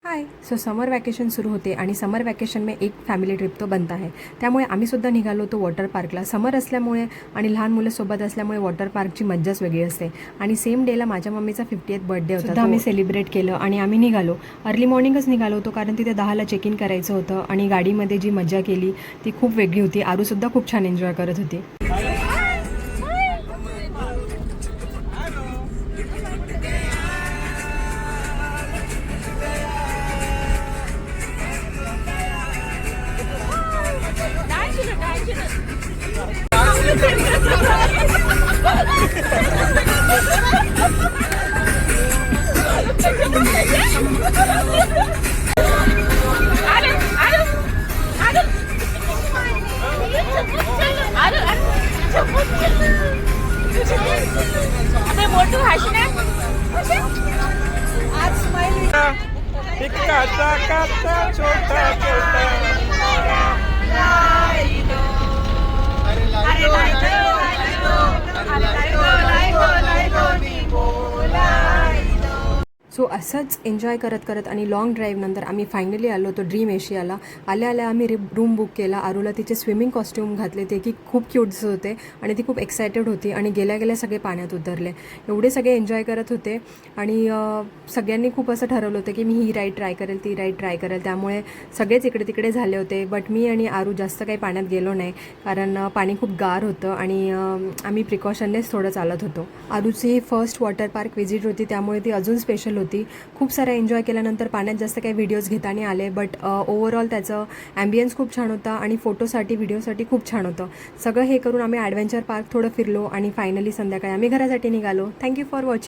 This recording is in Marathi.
हाय समर वैकेशन सुरू होते आणि समर वैकेशन में एक फॅमिली ट्रिप तो बनता है. त्यामुळे आम्ही सुद्धा निघालो होतो वॉटर पार्कला. समर असल्यामुळे आणि लहान मुलं सोबत असल्यामुळे वॉटर पार्कची मज्जाच वेगळी असते. आणि सेम डेला माझ्या मम्मीचा 50th बर्थडे होता, सुद्धा आम्ही सेलिब्रेट केलं आणि आम्ही निघालो. अर्ली मॉर्निंगच निघालो होतो कारण तिथे 10ला चेक इन करायचं होतं. आणि गाडीमध्ये जी मजा केली ती खूप वेगळी होती. आरूसुद्धा खूप छान एन्जॉय करत होती. सो असंच एन्जॉय करत करत आणि लॉंग ड्राईव्ह नंतर आम्ही फायनली आलो होतो ड्रीम एशियाला. आल्या आल्या आम्ही रूम बुक केला. आरूला तिचे स्विमिंग कॉस्ट्यूम घातले, ते की खूप क्यूट दिसत होते आणि ती खूप एक्सायटेड होती. आणि गेल्या गेल्या सगळे पाण्यात उतरले. एवढे सगळे एन्जॉय करत होते. आणि सगळ्यांनी खूप असं ठरवलं होतं की मी ही राईड ट्राय करेल, ती राईड ट्राय करेल. त्यामुळे सगळेच इकडे तिकडे झाले होते. बट मी आणि आरू जास्त काही पाण्यात गेलो नाही कारण पाणी खूप गार होतं आणि आम्ही प्रिकॉशननेच थोडं चालत होतो. आरूची फर्स्ट वॉटर पार्क व्हिजिट होती, त्यामुळे ती अजून स्पेशल होती. खूप सारा एन्जॉय केल्यानंतर पाण्यात जास्त काही व्हिडिओज घेता नाही आले. बट ओव्हरऑल त्याचं ॲम्बियन्स खूप छान होता आणि फोटोसाठी व्हिडिओसाठी खूप छान होतं. सगळं हे करून आम्ही ॲडव्हेंचर पार्क थोडं फिरलो आणि फायनली संध्याकाळी आम्ही घरासाठी निघालो. Thank you for watching.